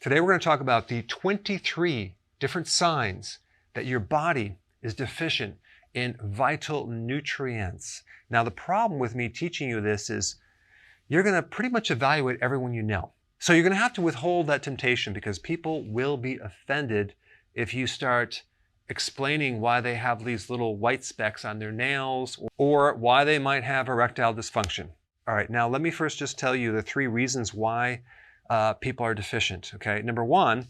Today we're going to talk about the 23 different signs that your body is deficient in vital nutrients. Now the problem with me teaching you this is you're going to pretty much evaluate everyone you know. So you're going to have to withhold that temptation because people will be offended if you start explaining why they have these little white specks on their nails or why they might have erectile dysfunction. All right, now let me first just tell you the 3 reasons why people are deficient, okay? Number 1,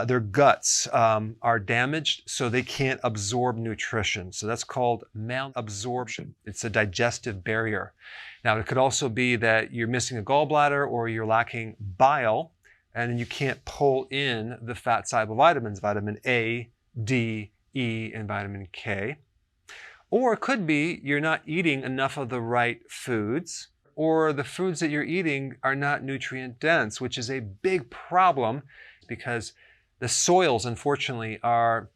their guts are damaged so they can't absorb nutrition. So that's called malabsorption. It's a digestive barrier. Now it could also be that you're missing a gallbladder or you're lacking bile and you can't pull in the fat-soluble vitamins, vitamin A, D, E, and vitamin K. Or it could be you're not eating enough of the right foods, or the foods that you're eating are not nutrient dense, which is a big problem because the soils, unfortunately, are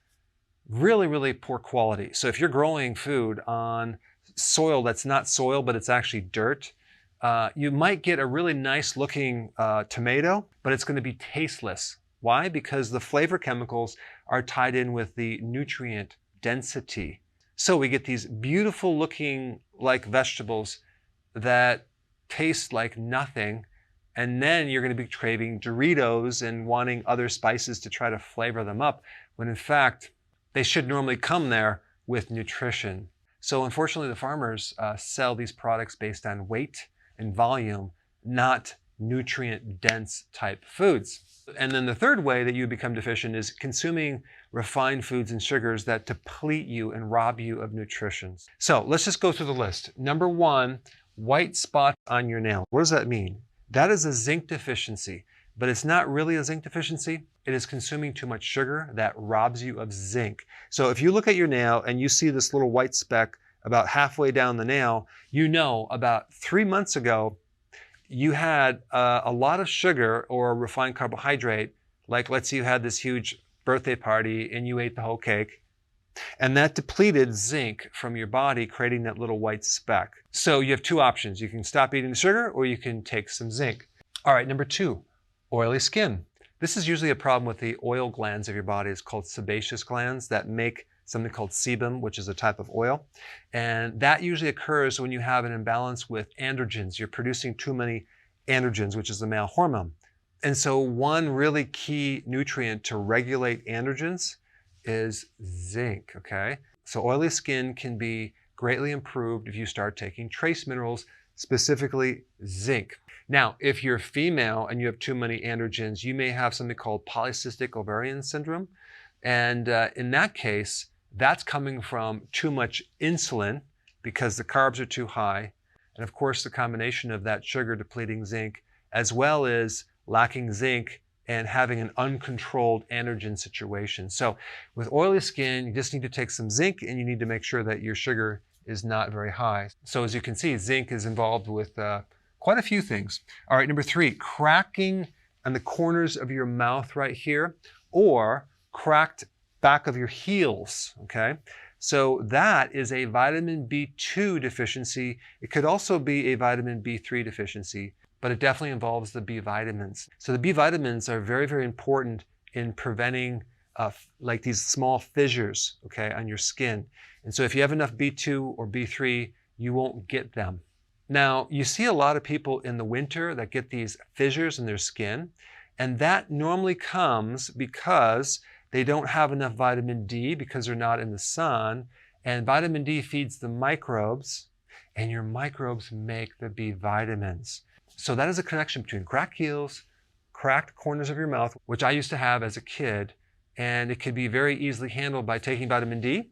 really, really poor quality. So if you're growing food on soil that's not soil, but it's actually dirt, you might get a really nice looking tomato, but it's going to be tasteless. Why? Because the flavor chemicals are tied in with the nutrient density. So we get these beautiful looking like vegetables that taste like nothing, and then you're going to be craving Doritos and wanting other spices to try to flavor them up, when in fact they should normally come there with nutrition. So unfortunately the farmers sell these products based on weight and volume, not nutrient dense type foods. And then the third way that you become deficient is consuming refined foods and sugars that deplete you and rob you of nutrition. So let's just go through the list. Number 1, white spots on your nail. What does that mean? That is a zinc deficiency, but it's not really a zinc deficiency. It is consuming too much sugar that robs you of zinc. So if you look at your nail and you see this little white speck about halfway down the nail, you know about 3 months ago, you had a lot of sugar or refined carbohydrate, like let's say you had this huge birthday party and you ate the whole cake, and that depleted zinc from your body, creating that little white speck. So you have 2 options. You can stop eating the sugar or you can take some zinc. All right, number 2, oily skin. This is usually a problem with the oil glands of your body. It's called sebaceous glands that make something called sebum, which is a type of oil. And that usually occurs when you have an imbalance with androgens. You're producing too many androgens, which is the male hormone. And so one really key nutrient to regulate androgens is zinc, okay? So oily skin can be greatly improved if you start taking trace minerals, specifically zinc. Now, if you're female and you have too many androgens, you may have something called polycystic ovarian syndrome. And in that case, that's coming from too much insulin because the carbs are too high. And of course, the combination of that sugar depleting zinc, as well as lacking zinc and having an uncontrolled androgen situation. So with oily skin, you just need to take some zinc and you need to make sure that your sugar is not very high. So as you can see, zinc is involved with quite a few things. All right, number 3, cracking on the corners of your mouth right here, or cracked back of your heels, okay? So that is a vitamin B2 deficiency. It could also be a vitamin B3 deficiency, but it definitely involves the B vitamins. So the B vitamins are very, very important in preventing like these small fissures, okay, on your skin. And so if you have enough B2 or B3, you won't get them. Now, you see a lot of people in the winter that get these fissures in their skin, and that normally comes because they don't have enough vitamin D because they're not in the sun, and vitamin D feeds the microbes, and your microbes make the B vitamins. So that is a connection between cracked heels, cracked corners of your mouth, which I used to have as a kid, and it could be very easily handled by taking vitamin D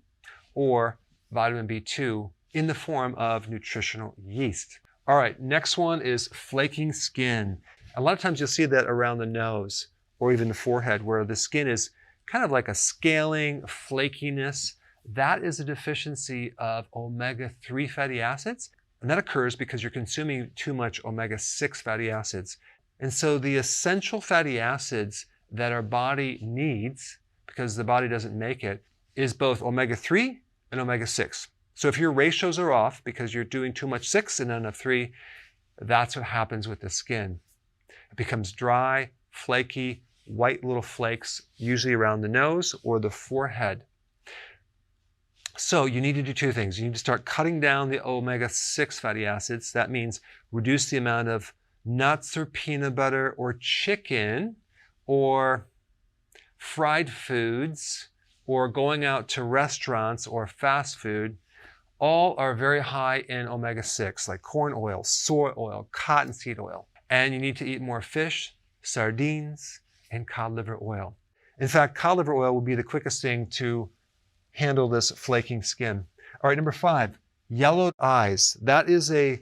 or vitamin B2 in the form of nutritional yeast. All right, next one is flaking skin. A lot of times you'll see that around the nose or even the forehead where the skin is kind of like a scaling, flakiness. That is a deficiency of omega-3 fatty acids. And that occurs because you're consuming too much omega-6 fatty acids. And so the essential fatty acids that our body needs, because the body doesn't make it, is both omega-3 and omega-6. So if your ratios are off because you're doing too much 6 and not enough 3, that's what happens with the skin. It becomes dry, flaky, white little flakes, usually around the nose or the forehead. So you need to do two things. You need to start cutting down the omega-6 fatty acids. That means reduce the amount of nuts or peanut butter or chicken or fried foods or going out to restaurants or fast food. All are very high in omega-6, like corn oil, soy oil, cottonseed oil. And you need to eat more fish, sardines, and cod liver oil. In fact, cod liver oil will be the quickest thing to handle this flaking skin. All right, number 5, yellowed eyes. That is a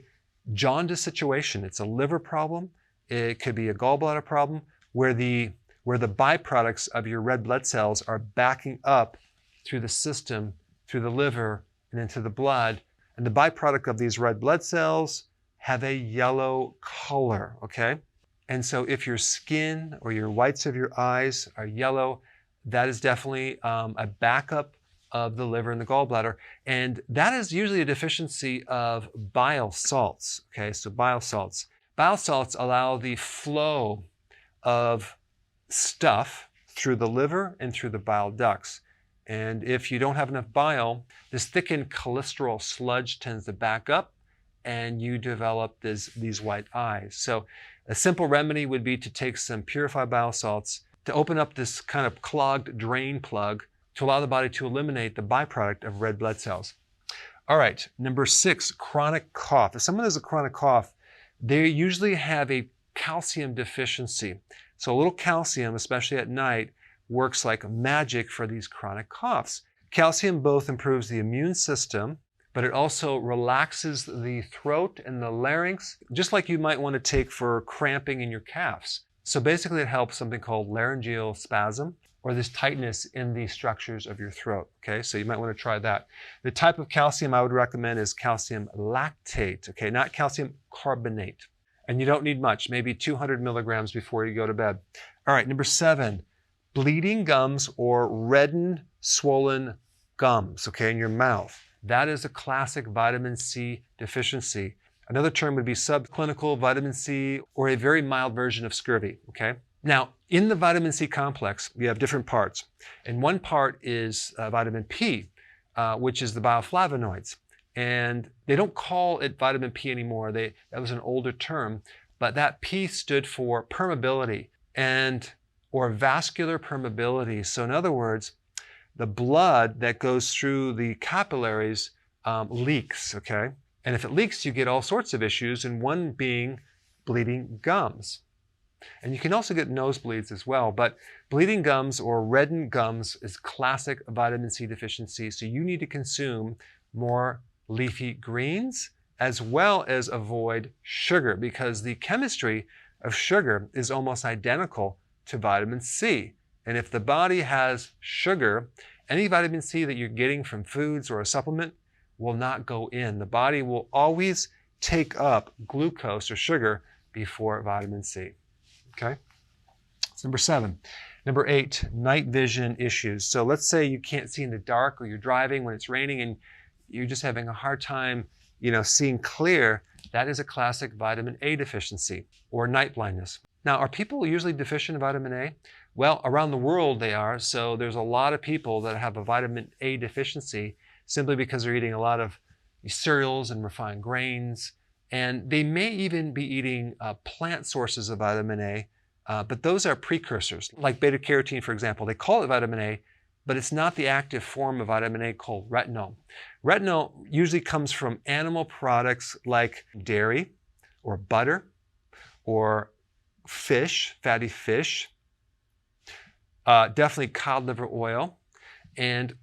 jaundice situation. It's a liver problem. It could be a gallbladder problem where the byproducts of your red blood cells are backing up through the system, through the liver, and into the blood. And the byproduct of these red blood cells have a yellow color, okay? And so if your skin or your whites of your eyes are yellow, that is definitely a backup of the liver and the gallbladder. And that is usually a deficiency of bile salts, okay? So bile salts. Bile salts allow the flow of stuff through the liver and through the bile ducts. And if you don't have enough bile, this thickened cholesterol sludge tends to back up and you develop these white eyes. So a simple remedy would be to take some purified bile salts to open up this kind of clogged drain plug to allow the body to eliminate the byproduct of red blood cells. All right, number 6, chronic cough. If someone has a chronic cough, they usually have a calcium deficiency. So a little calcium, especially at night, works like magic for these chronic coughs. Calcium both improves the immune system, but it also relaxes the throat and the larynx, just like you might want to take for cramping in your calves. So basically it helps something called laryngeal spasm, or this tightness in the structures of your throat, okay? So you might want to try that. The type of calcium I would recommend is calcium lactate, okay? Not calcium carbonate. And you don't need much, maybe 200 milligrams before you go to bed. All right, number 7, bleeding gums or reddened, swollen gums, okay, in your mouth. That is a classic vitamin C deficiency. Another term would be subclinical vitamin C or a very mild version of scurvy, okay? Now, in the vitamin C complex, you have different parts. And one part is vitamin P, which is the bioflavonoids. And they don't call it vitamin P anymore. That was an older term, but that P stood for permeability or vascular permeability. So in other words, the blood that goes through the capillaries leaks, okay? And if it leaks, you get all sorts of issues, and one being bleeding gums. And you can also get nosebleeds as well, but bleeding gums or reddened gums is classic vitamin C deficiency. So you need to consume more leafy greens as well as avoid sugar, because the chemistry of sugar is almost identical to vitamin C. And if the body has sugar, any vitamin C that you're getting from foods or a supplement will not go in. The body will always take up glucose or sugar before vitamin C. Okay? That's number 7. Number 8, night vision issues. So let's say you can't see in the dark, or you're driving when it's raining and you're just having a hard time, seeing clear. That is a classic vitamin A deficiency or night blindness. Now, are people usually deficient in vitamin A? Well, around the world they are. So there's a lot of people that have a vitamin A deficiency simply because they're eating a lot of cereals and refined grains. And they may even be eating plant sources of vitamin A, but those are precursors, like beta carotene, for example. They call it vitamin A, but it's not the active form of vitamin A called retinol. Retinol usually comes from animal products like dairy or butter or fish, fatty fish, definitely cod liver oil, and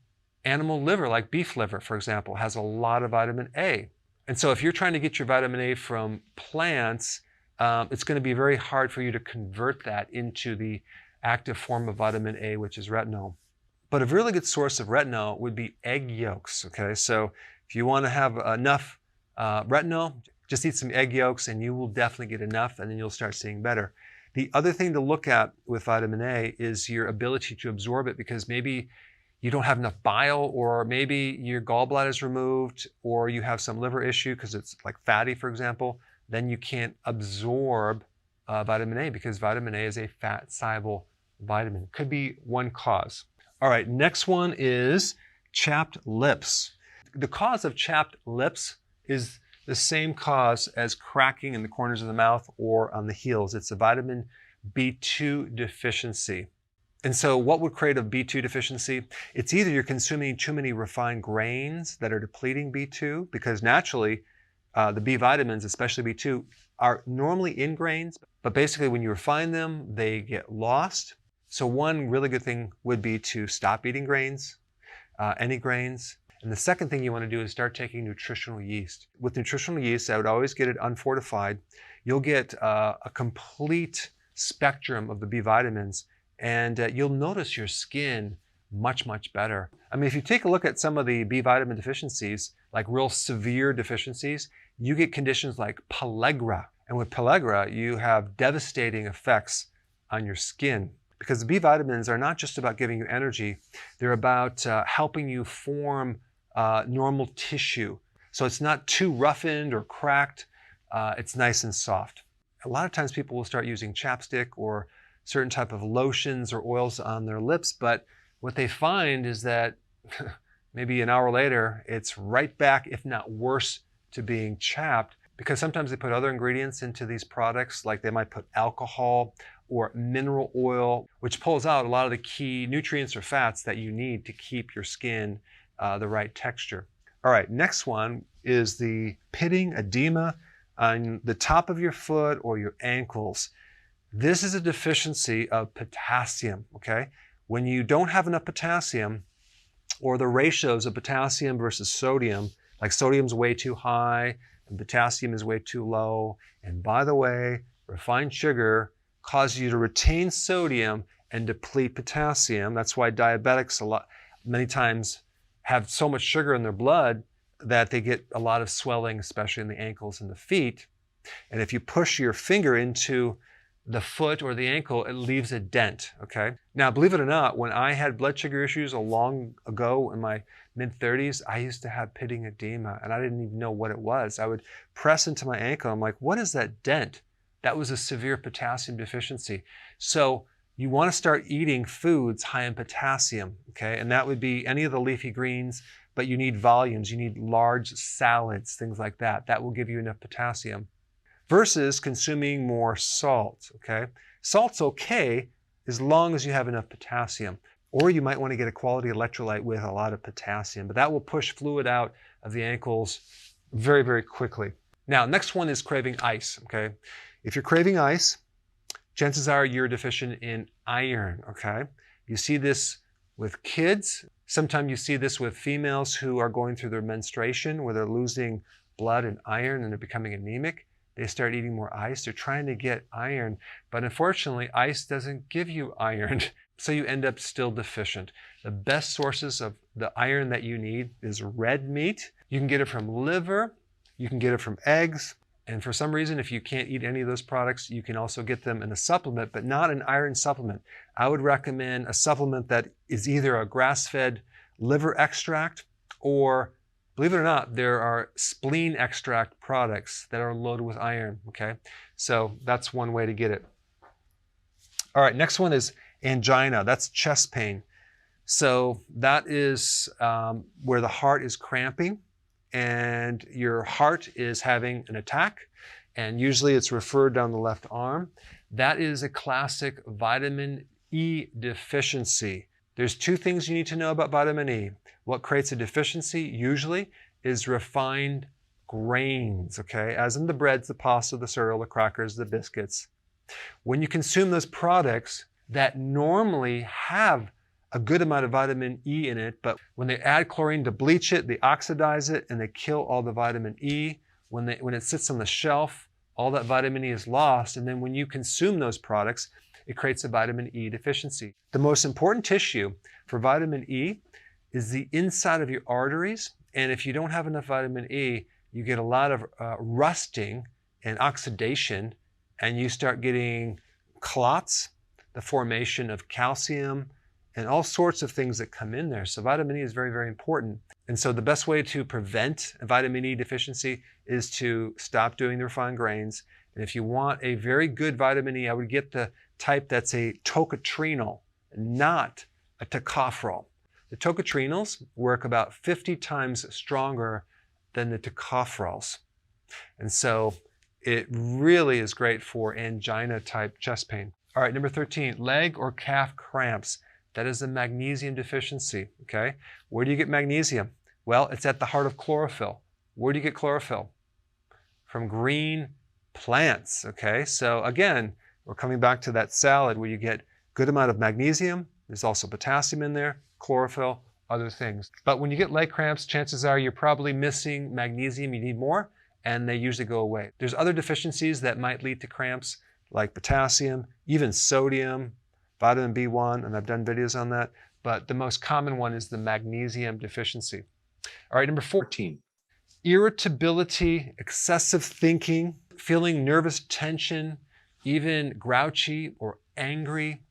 animal liver, like beef liver, for example, has a lot of vitamin A. And so if you're trying to get your vitamin A from plants, it's going to be very hard for you to convert that into the active form of vitamin A, which is retinol. But a really good source of retinol would be egg yolks, okay? So if you want to have enough retinol, just eat some egg yolks and you will definitely get enough, and then you'll start seeing better. The other thing to look at with vitamin A is your ability to absorb it, because maybe you don't have enough bile, or maybe your gallbladder is removed, or you have some liver issue because it's like fatty, for example. Then you can't absorb vitamin A, because vitamin A is a fat-soluble vitamin. Could be one cause. All right, next one is chapped lips. The cause of chapped lips is the same cause as cracking in the corners of the mouth or on the heels. It's a vitamin B2 deficiency. And so what would create a B2 deficiency? It's either you're consuming too many refined grains that are depleting B2, because naturally the B vitamins, especially B2, are normally in grains, but basically when you refine them, they get lost. So one really good thing would be to stop eating grains, any grains. And the second thing you want to do is start taking nutritional yeast. With nutritional yeast, I would always get it unfortified. You'll get a complete spectrum of the B vitamins, and you'll notice your skin much, much better. I mean, if you take a look at some of the B vitamin deficiencies, like real severe deficiencies, you get conditions like pellagra. And with pellagra, you have devastating effects on your skin, because the B vitamins are not just about giving you energy, they're about helping you form normal tissue. So it's not too roughened or cracked, it's nice and soft. A lot of times people will start using chapstick or certain type of lotions or oils on their lips, but what they find is that maybe an hour later, it's right back, if not worse, to being chapped, because sometimes they put other ingredients into these products, like they might put alcohol or mineral oil, which pulls out a lot of the key nutrients or fats that you need to keep your skin the right texture. All right, next one is the pitting edema on the top of your foot or your ankles. This is a deficiency of potassium, okay? When you don't have enough potassium, or the ratios of potassium versus sodium, like sodium's way too high and potassium is way too low. And by the way, refined sugar causes you to retain sodium and deplete potassium. That's why diabetics many times have so much sugar in their blood that they get a lot of swelling, especially in the ankles and the feet. And if you push your finger into the foot or the ankle, it leaves a dent, okay? Now, believe it or not, when I had blood sugar issues a long ago in my mid-30s, I used to have pitting edema, and I didn't even know what it was. I would press into my ankle. I'm like, what is that dent? That was a severe potassium deficiency. So you want to start eating foods high in potassium, okay? And that would be any of the leafy greens, but you need volumes. You need large salads, things like that. That will give you enough potassium. Versus consuming more salt, okay? Salt's okay as long as you have enough potassium. Or you might want to get a quality electrolyte with a lot of potassium, but that will push fluid out of the ankles very, very quickly. Now, next one is craving ice, okay? If you're craving ice, chances are you're deficient in iron, okay? You see this with kids. Sometimes you see this with females who are going through their menstruation, where they're losing blood and iron and they're becoming anemic. They start eating more ice. They're trying to get iron, but unfortunately, ice doesn't give you iron, so you end up still deficient. The best sources of the iron that you need is red meat. You can get it from liver, you can get it from eggs, and for some reason, if you can't eat any of those products, you can also get them in a supplement, but not an iron supplement. I would recommend a supplement that is either a grass-fed liver extract, or believe it or not, there are spleen extract products that are loaded with iron, okay? So that's one way to get it. All right, next one is angina. That's chest pain. So that is where the heart is cramping and your heart is having an attack, and usually it's referred down the left arm. That is a classic vitamin E deficiency. There's two things you need to know about vitamin E. What creates a deficiency usually is refined grains, okay? As in the breads, the pasta, the cereal, the crackers, the biscuits. When you consume those products that normally have a good amount of vitamin E in it, but when they add chlorine to bleach it, they oxidize it and they kill all the vitamin E. When it sits on the shelf, all that vitamin E is lost, and then when you consume those products, it creates a vitamin E deficiency. The most important tissue for vitamin E is the inside of your arteries, and if you don't have enough vitamin E, you get a lot of rusting and oxidation, and you start getting clots, the formation of calcium, and all sorts of things that come in there. So vitamin E is very, very important. And so the best way to prevent a vitamin E deficiency is to stop doing the refined grains. And if you want a very good vitamin E, I would get the type that's a tocotrienol, not a tocopherol. The tocotrienols work about 50 times stronger than the tocopherols. And so it really is great for angina-type chest pain. All right, number 13, leg or calf cramps. That is a magnesium deficiency, okay? Where do you get magnesium? Well, it's at the heart of chlorophyll. Where do you get chlorophyll? From green plants, okay? So again, we're coming back to that salad where you get good amount of magnesium. There's also potassium in there, chlorophyll, other things. But when you get leg cramps, chances are you're probably missing magnesium. You need more, and they usually go away. There's other deficiencies that might lead to cramps, like potassium, even sodium, vitamin B1, and I've done videos on that. But the most common one is the magnesium deficiency. All right, number 14. Irritability, excessive thinking, feeling nervous tension, even grouchy or angry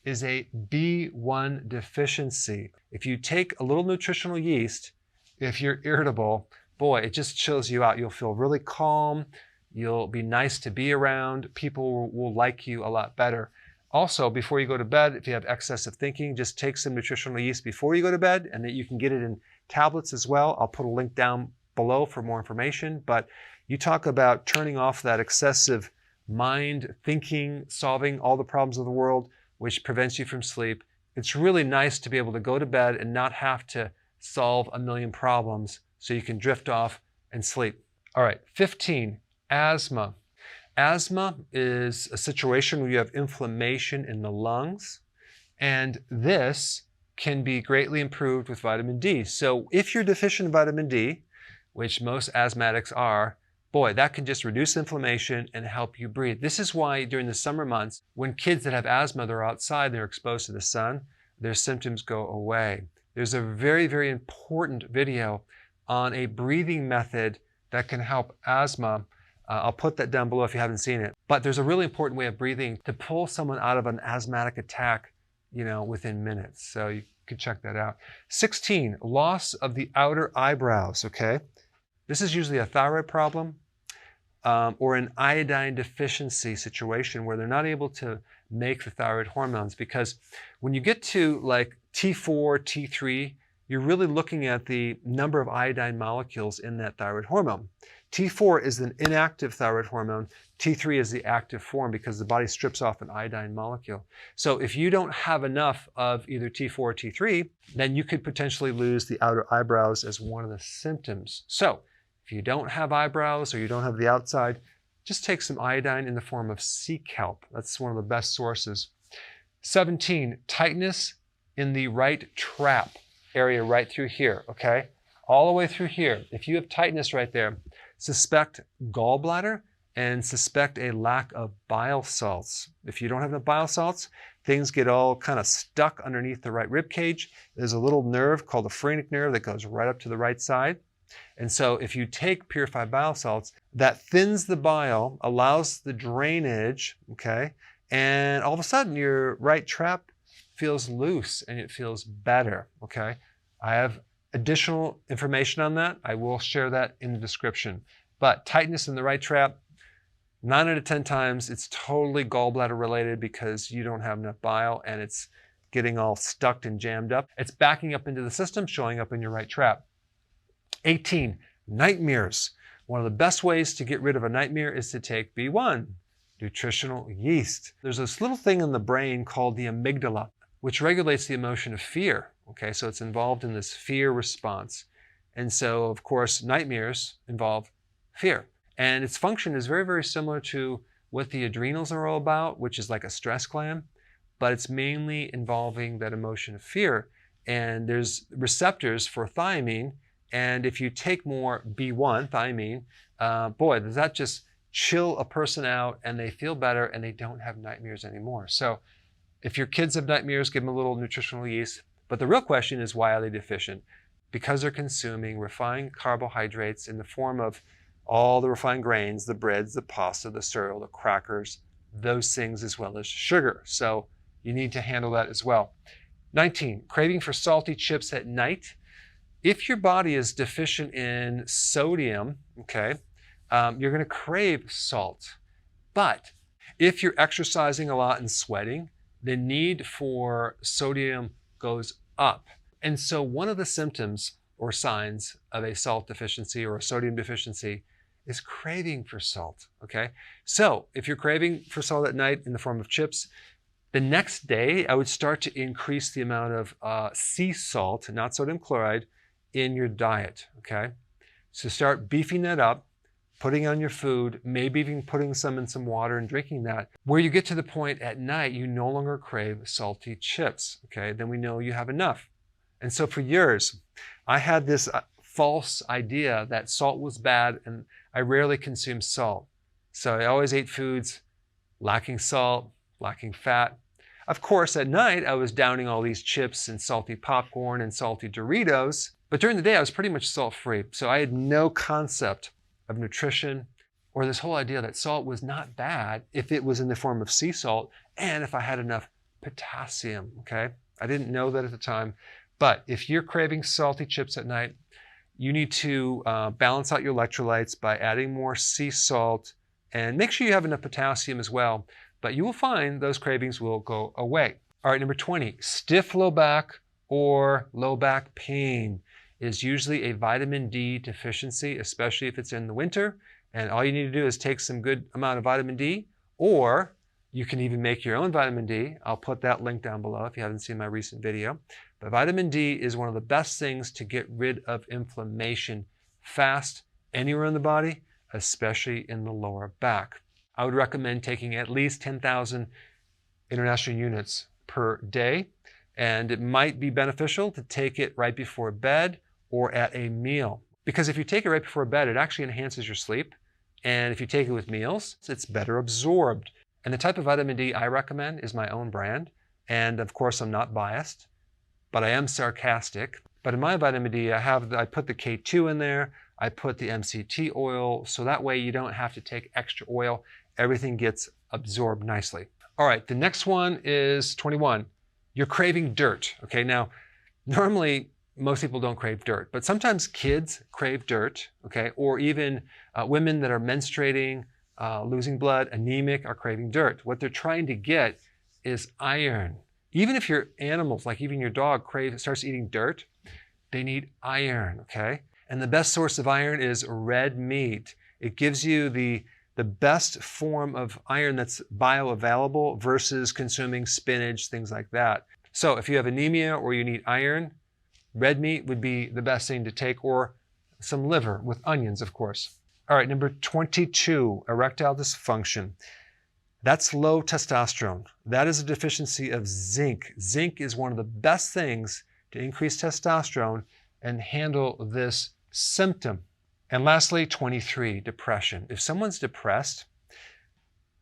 is a B1 deficiency. If you take a little nutritional yeast, if you're irritable, boy, it just chills you out. You'll feel really calm. You'll be nice to be around. People will like you a lot better. Also, before you go to bed, if you have excessive thinking, just take some nutritional yeast before you go to bed, and that you can get it in tablets as well. I'll put a link down below for more information. But you talk about turning off that excessive mind thinking, solving all the problems of the world, which prevents you from sleep. It's really nice to be able to go to bed and not have to solve a million problems so you can drift off and sleep. All right, 15, asthma. Asthma is a situation where you have inflammation in the lungs, and this can be greatly improved with vitamin D. So if you're deficient in vitamin D, which most asthmatics are, boy, that can just reduce inflammation and help you breathe. This is why during the summer months, when kids that have asthma, they're outside, they're exposed to the sun, their symptoms go away. There's a very, very important video on a breathing method that can help asthma. I'll put that down below if you haven't seen it. But there's a really important way of breathing to pull someone out of an asthmatic attack, within minutes. So you can check that out. 16, loss of the outer eyebrows, okay? This is usually a thyroid problem or an iodine deficiency situation where they're not able to make the thyroid hormones, because when you get to like T4, T3, you're really looking at the number of iodine molecules in that thyroid hormone. T4 is an inactive thyroid hormone. T3 is the active form because the body strips off an iodine molecule. So if you don't have enough of either T4 or T3, then you could potentially lose the outer eyebrows as one of the symptoms. So if you don't have eyebrows or you don't have the outside, just take some iodine in the form of sea kelp. That's one of the best sources. 17, tightness in the right trap area right through here, okay? All the way through here. If you have tightness right there, suspect gallbladder and suspect a lack of bile salts. If you don't have enough bile salts, things get all kind of stuck underneath the right rib cage. There's a little nerve called the phrenic nerve that goes right up to the right side. And so if you take purified bile salts, that thins the bile, allows the drainage, okay? And all of a sudden your right trap feels loose and it feels better, okay? I have additional information on that. I will share that in the description. But tightness in the right trap, 9 out of 10 times, it's totally gallbladder related because you don't have enough bile and it's getting all stuck and jammed up. It's backing up into the system, showing up in your right trap. 18, nightmares. One of the best ways to get rid of a nightmare is to take B1, nutritional yeast. There's this little thing in the brain called the amygdala, which regulates the emotion of fear. Okay, so it's involved in this fear response. And so, of course, nightmares involve fear. And its function is very, very similar to what the adrenals are all about, which is like a stress gland, but it's mainly involving that emotion of fear. And there's receptors for thiamine. And if you take more B1, thiamine, boy, does that just chill a person out and they feel better and they don't have nightmares anymore. So if your kids have nightmares, give them a little nutritional yeast. But the real question is, why are they deficient? Because they're consuming refined carbohydrates in the form of all the refined grains, the breads, the pasta, the cereal, the crackers, those things, as well as sugar. So you need to handle that as well. 19, craving for salty chips at night. If your body is deficient in sodium, okay, you're going to crave salt. But If you're exercising a lot and sweating, the need for sodium goes up. And so one of the symptoms or signs of a salt deficiency or a sodium deficiency is craving for salt, okay? So if you're craving for salt at night in the form of chips, the next day I would start to increase the amount of sea salt, not sodium chloride, in your diet, okay? So start beefing that up, putting on your food, maybe even putting some in some water and drinking that, where you get to the point at night you no longer crave salty chips, okay? Then we know you have enough. And so for years, I had this false idea that salt was bad and I rarely consumed salt. So I always ate foods lacking salt, lacking fat. Of course, at night, I was downing all these chips and salty popcorn and salty Doritos, but during the day, I was pretty much salt-free. So I had no concept of nutrition or this whole idea that salt was not bad if it was in the form of sea salt and if I had enough potassium, okay? I didn't know that at the time, but if you're craving salty chips at night, you need to balance out your electrolytes by adding more sea salt and make sure you have enough potassium as well, but you will find those cravings will go away. All right, number 20, stiff low back or low back pain is usually a vitamin D deficiency, especially if it's in the winter. And all you need to do is take some good amount of vitamin D, or you can even make your own vitamin D. I'll put that link down below if you haven't seen my recent video. But vitamin D is one of the best things to get rid of inflammation fast anywhere in the body, especially in the lower back. I would recommend taking at least 10,000 international units per day. And it might be beneficial to take it right before bed or at a meal. Because if you take it right before bed, it actually enhances your sleep. And if you take it with meals, it's better absorbed. And the type of vitamin D I recommend is my own brand. And of course, I'm not biased, but I am sarcastic. But in my vitamin D, I put the K2 in there. I put the MCT oil. So that way you don't have to take extra oil. Everything gets absorbed nicely. All right, the next one is 21. You're craving dirt, okay? Now, normally, most people don't crave dirt, but sometimes kids crave dirt, okay? Or even women that are menstruating, losing blood, anemic, are craving dirt. What they're trying to get is iron. Even if your animals, like even your dog, starts eating dirt, they need iron, okay? And the best source of iron is red meat. It gives you the best form of iron that's bioavailable versus consuming spinach, things like that. So if you have anemia or you need iron, red meat would be the best thing to take, or some liver with onions, of course. All right, number 22, erectile dysfunction. That's low testosterone. That is a deficiency of zinc. Zinc is one of the best things to increase testosterone and handle this symptom. And lastly, 23, depression. If someone's depressed,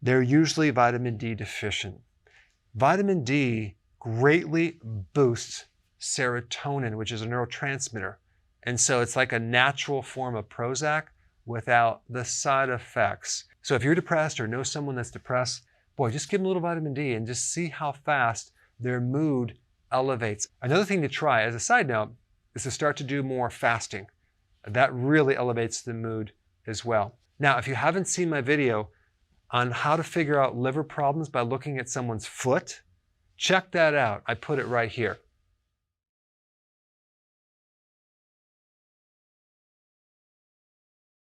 they're usually vitamin D deficient. Vitamin D greatly boosts serotonin, which is a neurotransmitter. And so it's like a natural form of Prozac without the side effects. So if you're depressed or know someone that's depressed, boy, just give them a little vitamin D and just see how fast their mood elevates. Another thing to try, as a side note, is to start to do more fasting. That really elevates the mood as well. Now, if you haven't seen my video on how to figure out liver problems by looking at someone's foot, check that out. I put it right here.